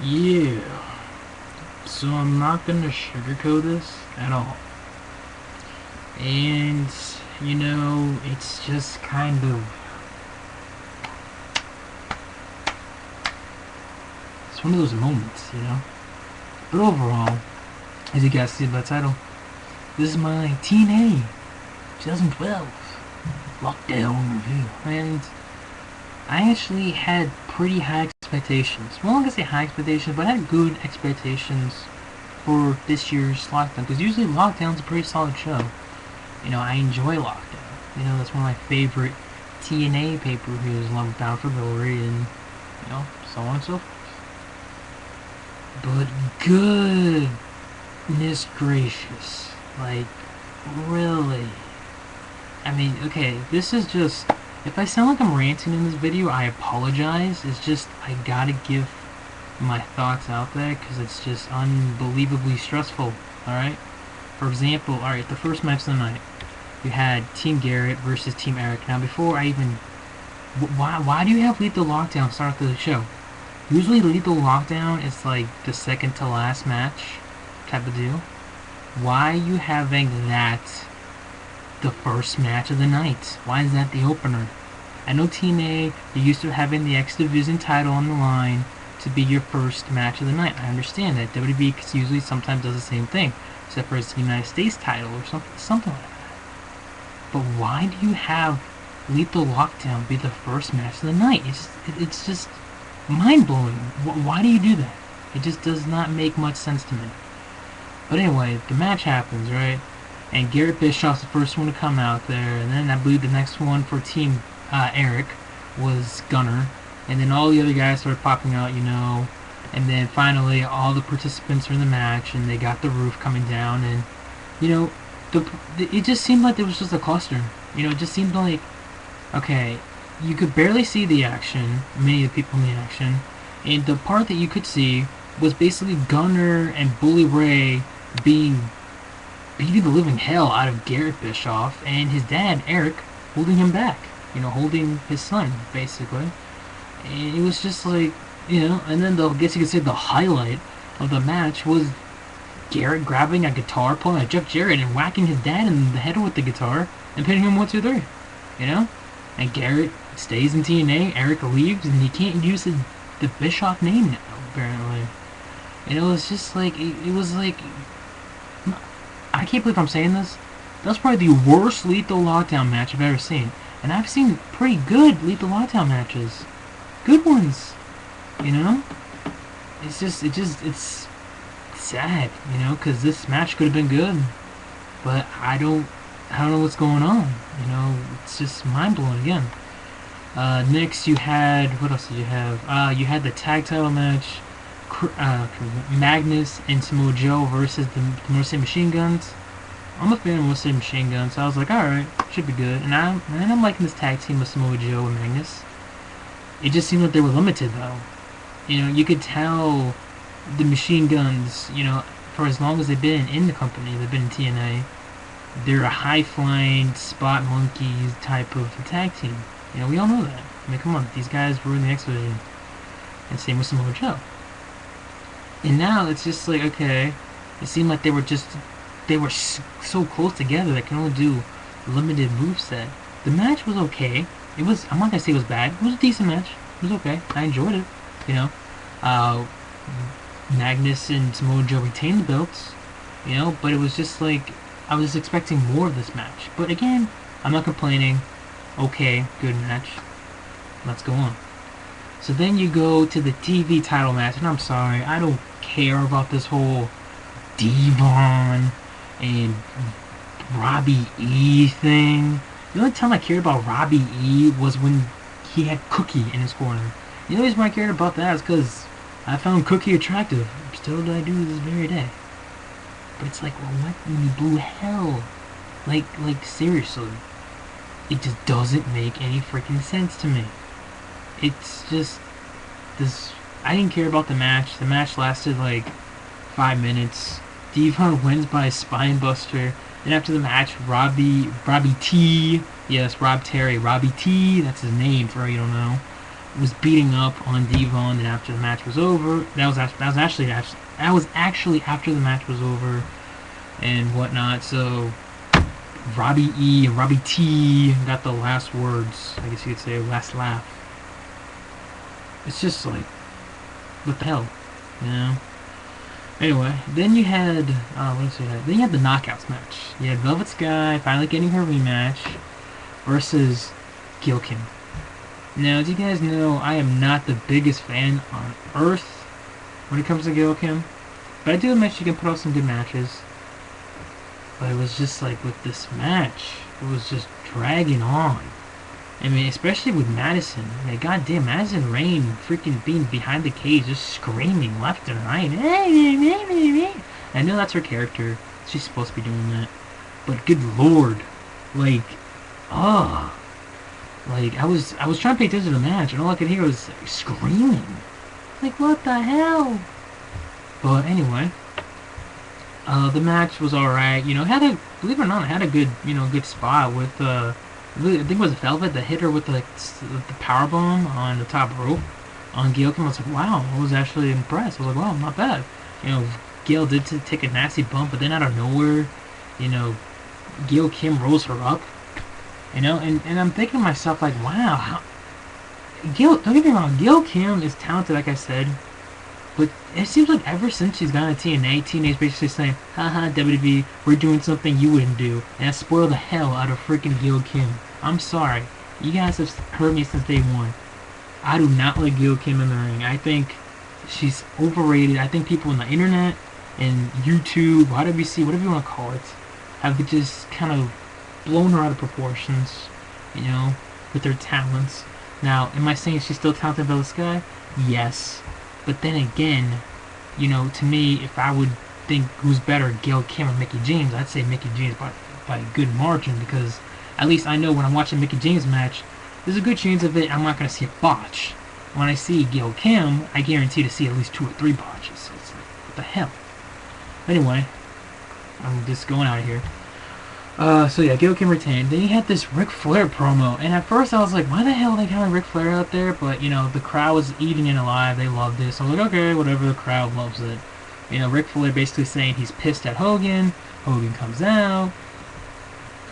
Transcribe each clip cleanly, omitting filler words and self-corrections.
Yeah, so I'm not gonna sugarcoat this at all. And, it's just kind of. It's one of those moments. But overall, as you guys see by the title, this is my TNA 2012 lockdown review. And I actually had pretty high expectations. Well, I'm not gonna say high expectations, but I had good expectations for this year's lockdown. Because usually lockdown's a pretty solid show. I enjoy lockdown. That's one of my favorite TNA pay-per-views, like Bound for Glory, and so on and so forth. But goodness gracious, like really. I mean, okay, this is just. If I sound like I'm ranting in this video, I apologize. It's just I gotta give my thoughts out there because it's just unbelievably stressful. All right. For example, all right, the first match of the night, you had Team Garrett versus Team Eric. Now, before I even, why do you have Lethal Lockdown start the show? Usually, Lethal Lockdown is like the second to last match type of deal. Why are you having that the first match of the night? Why is that the opener? I know TNA, you're used to having the X Division title on the line to be your first match of the night. I understand that. WWE usually sometimes does the same thing, except for it's the United States title or something like that. But why do you have Lethal Lockdown be the first match of the night? It's just mind-blowing. Why do you do that? It just does not make much sense to me. But anyway, the match happens, right? And Garrett Bischoff's the first one to come out there, and then I believe the next one for Team Eric was Gunner, and then all the other guys started popping out, and then finally all the participants were in the match, and they got the roof coming down, and it just seemed like it was just a cluster. It just seemed like, okay, you could barely see the action, many of the people in the action, and the part that you could see was basically Gunner and Bully Ray beating the living hell out of Garrett Bischoff, and his dad, Eric, holding him back. Holding his son, basically. And it was just like, and then I guess you could say the highlight of the match was Garrett grabbing a guitar, pulling a Jeff Jarrett, and whacking his dad in the head with the guitar, and pitting him 1, 2, 3. And Garrett stays in TNA, Eric leaves, and he can't use the Bischoff name now, apparently. And it was just like, it was like, I can't believe I'm saying this. That was probably the worst Lethal Lockdown match I've ever seen. And I've seen pretty good Lethal Lockdown matches. Good ones. It's sad, because this match could have been good. But I don't know what's going on. It's just mind-blowing again. Next you had, what else did you have? You had the tag title match. Magnus and Samoa Joe versus the Motor City Machine Guns. I'm a fan of Motor City Machine Guns, so I was like, alright, should be good. And I'm liking this tag team with Samoa Joe and Magnus. It just seemed like they were limited, though. You could tell the Machine Guns, for as long as they've been in the company, they've been in TNA, they're a high-flying, spot monkeys type of tag team. We all know that. I mean, come on, these guys were in the X Division. And same with Samoa Joe. And now it's just like, okay, it seemed like they were so close together they can only do limited moveset. The match was okay. I'm not gonna say it was bad. It was a decent match. It was okay. I enjoyed it. Magnus and Samoa Joe retained the belts. But it was just like, I was expecting more of this match. But again, I'm not complaining. Okay, good match. Let's go on. So then you go to the TV title match, and I'm sorry, I don't care about this whole Devon and Robbie E thing. The only time I cared about Robbie E was when he had Cookie in his corner. The only reason why I cared about that is because I found Cookie attractive. Still do I do this very day. But it's like, well, what in the blue hell? Like seriously. It just doesn't make any freaking sense to me. It's just this. I didn't care about the match. The match lasted like 5 minutes. Devon wins by a spine buster. Then after the match, Robbie T. Yes, Rob Terry. Robbie T. That's his name for all you don't know. was beating up on Devon. And after the match was over, that was actually after the match was over and whatnot. So Robbie E and Robbie T got the last words. I guess you could say last laugh. It's just like, what the hell, you know? Anyway, then you had then you had the knockouts match. You had Velvet Sky finally getting her rematch versus Gail Kim. Now, as you guys know, I am not the biggest fan on earth when it comes to Gail Kim, but I do admit she can put out some good matches. But it was just like with this match, it was just dragging on. I mean, especially with Madison. Like, goddamn, Madison Rain freaking being behind the cage, just screaming left and right. I know that's her character. She's supposed to be doing that. But good lord, like, like I was trying to pay attention to the match, and all I could hear was like, screaming. Like, what the hell? But anyway, the match was alright. You know, believe it or not, it had a good, good spot with I think it was Velvet that hit her with the power bomb on the top rope on Gail Kim. I was like, wow, I was actually impressed. I was like, wow, not bad. You know, Gail did take a nasty bump, but then out of nowhere, you know, Gail Kim rolls her up. You know, and I'm thinking to myself, like, wow, don't get me wrong, Gail Kim is talented, like I said, but it seems like ever since she's gotten to TNA is basically saying, haha, WWE, we're doing something you wouldn't do, and that spoiled the hell out of freaking Gail Kim. I'm sorry. You guys have heard me since day one. I do not like Gail Kim in the ring. I think she's overrated. I think people on the internet and YouTube, YWC, whatever you want to call it, have just kind of blown her out of proportions, you know, with their talents. Now, am I saying she's still talented by the sky? Yes. But then again, you know, to me, if I would think who's better, Gail Kim or Mickie James, I'd say Mickie James by a good margin, because at least I know when I'm watching Mickie James match, there's a good chance of it I'm not going to see a botch. When I see Gail Kim, I guarantee to see at least 2 or 3 botches. So it's like, what the hell? Anyway, I'm just going out of here. So yeah, Gail Kim retained. Then you had this Ric Flair promo, and at first I was like, why the hell are they having Ric Flair out there? But, you know, the crowd was eating it alive. They loved it. So I was like, okay, whatever, the crowd loves it. You know, Ric Flair basically saying he's pissed at Hogan. Hogan comes out.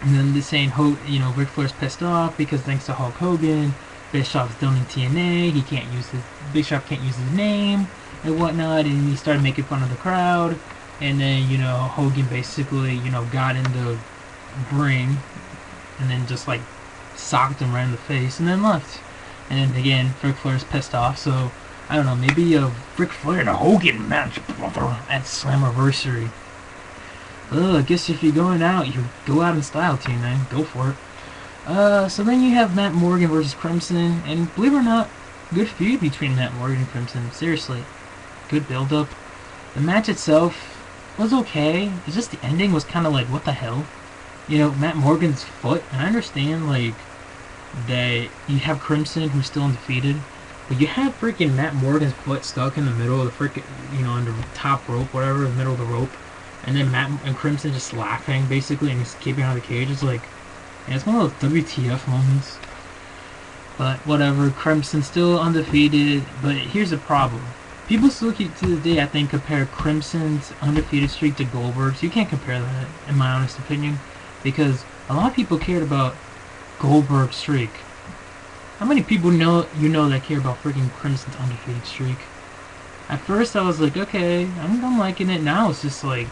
And then they're saying, Ric Flair's pissed off because thanks to Hulk Hogan, Bischoff's done in TNA. Bischoff can't use his name and whatnot. And he started making fun of the crowd. And then, you know, Hogan basically, you know, got in the ring and then just like socked him right in the face and then left. And then again, Ric Flair's pissed off, so I don't know, maybe a Ric Flair and a Hogan match, brother, at Slammiversary. I guess if you're going out, you go out in style, TNA. Go for it. So then you have Matt Morgan versus Crimson, and believe it or not, good feud between Matt Morgan and Crimson. Seriously, good build-up. The match itself was okay. It's just the ending was kind of like, what the hell? You know, Matt Morgan's foot, and I understand, like, that you have Crimson, who's still undefeated, but you have freaking Matt Morgan's foot stuck in the middle of the freaking, you know, on the top rope, whatever, the middle of the rope, and then Matt and Crimson just laughing, basically, and he's keeping out of the cage. It's like, yeah, it's one of those WTF moments. But whatever, Crimson's still undefeated, but here's the problem. People still keep, to this day, I think, compare Crimson's undefeated streak to Goldberg's. You can't compare that, in my honest opinion. Because a lot of people cared about Goldberg's streak. How many people that care about freaking Crimson's undefeated streak? At first I was like, okay, I'm liking it. Now it's just like,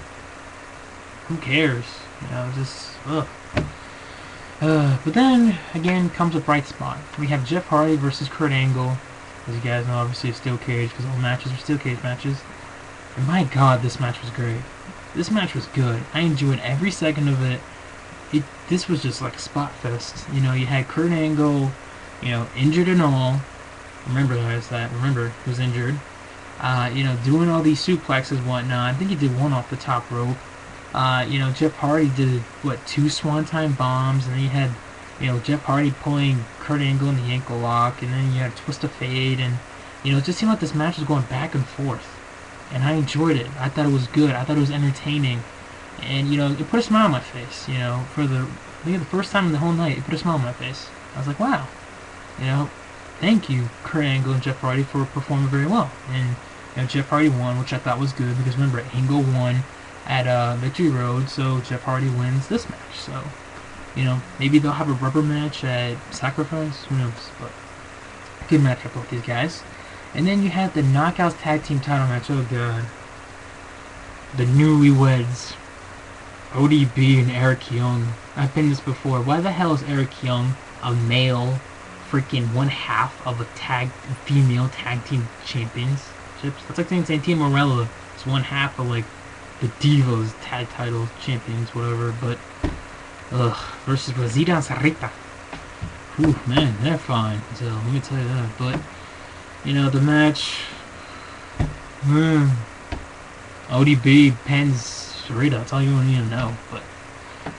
who cares? You know, just, ugh. But then, again, comes a bright spot. We have Jeff Hardy versus Kurt Angle. As you guys know, obviously it's steel cage, because all matches are steel cage matches. And my god, this match was great. This match was good. I enjoyed every second of it. This was just like a spot fest. You know, you had Kurt Angle, you know, injured and all. Remember he was injured. You know, doing all these suplexes and whatnot. I think he did one off the top rope. You know, Jeff Hardy did, 2 Swanton bombs, and then you had, you know, Jeff Hardy pulling Kurt Angle in the ankle lock, and then you had Twist of Fate, and, you know, it just seemed like this match was going back and forth. And I enjoyed it. I thought it was good. I thought it was entertaining. And, you know, it put a smile on my face, you know, I think the first time in the whole night, it put a smile on my face. I was like, wow, you know, thank you, Kurt Angle and Jeff Hardy, for performing very well. And Jeff Hardy won, which I thought was good because remember, Angle won at Victory Road, so Jeff Hardy wins this match. So maybe they'll have a rubber match at Sacrifice. Who knows? But good matchup with both these guys. And then you have the Knockouts Tag Team title match. Oh god, the newlyweds, ODB and Eric Young. I've been this before. Why the hell is Eric Young a male, freaking one half of a female tag team championships? That's like saying Santino Morella is one half of like the Divas tag title champions, whatever. But versus Rosita and Sarita. Whew, man, they're fine. So let me tell you that. But the match. ODB pins Sarita. That's all you need to know. But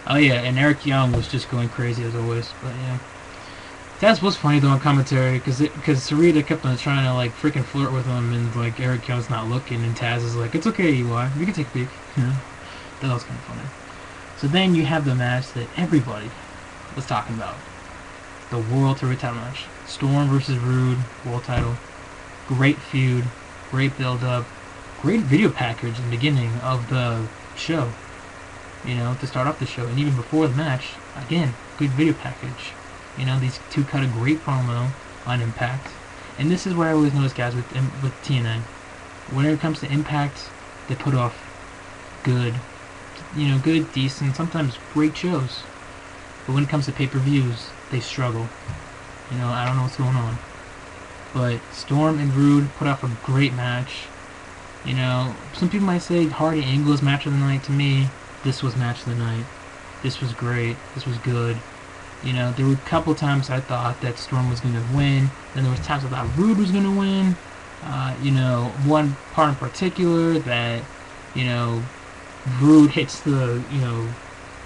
oh yeah, and Eric Young was just going crazy as always. But yeah, Taz was funny though on commentary because Sarita kept on trying to like freaking flirt with him, and like Eric Young's not looking, and Taz is like, "It's okay, EY, we can take a peek." That was kind of funny. So then you have the match that everybody was talking about, the World Heavyweight title match, Storm versus Roode, World title. Great feud, great build up, great video package in the beginning of the show. To start off the show, and even before the match, again, good video package. These two cut a great promo on Impact, and this is what I always notice, guys, with TNA. When it comes to Impact, they put off good, good, decent, sometimes great shows. But when it comes to pay-per-views, they struggle. I don't know what's going on. But Storm and Roode put off a great match. Some people might say Hardy Angle's match of the night. To me, this was match of the night. This was great. This was good. There were a couple times I thought that Storm was going to win. Then there was times I thought Roode was going to win. One part in particular that, Roode hits the,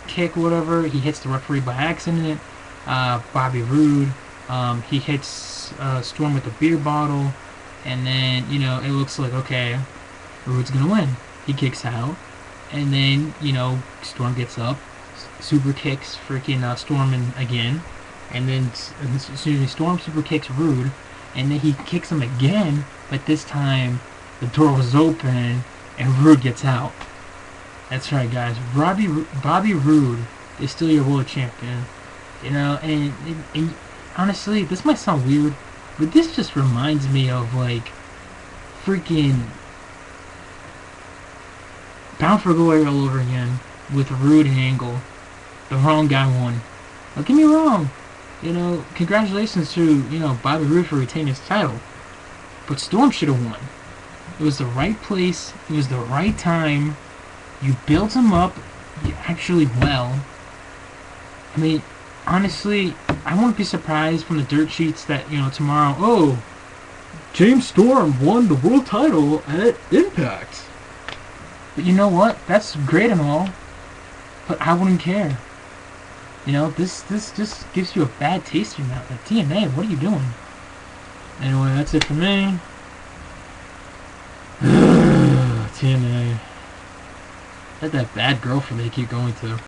kick or whatever. He hits the referee by accident. Bobby Roode, he hits Storm with a beer bottle. And then, it looks like, okay, Roode's going to win. He kicks out. And then, Storm gets up. Super kicks freaking Storm again, and then Storm super kicks Roode, and then he kicks him again, but this time the door was open and Roode gets out. That's right, guys. Bobby Roode is still your world champion. And honestly, this might sound weird, but this just reminds me of like freaking Bound for Glory all over again with Roode and Angle. The wrong guy won. Don't get me wrong. Congratulations to, Bobby Roode for retaining his title. But Storm should have won. It was the right place. It was the right time. You built him up actually well. I mean, honestly, I won't be surprised from the dirt sheets that, tomorrow, James Storm won the world title at Impact. But you know what? That's great and all. But I wouldn't care. This just gives you a bad taste in your mouth. Like, TNA, what are you doing? Anyway, that's it for me. TNA. That's that bad girlfriend they keep going to.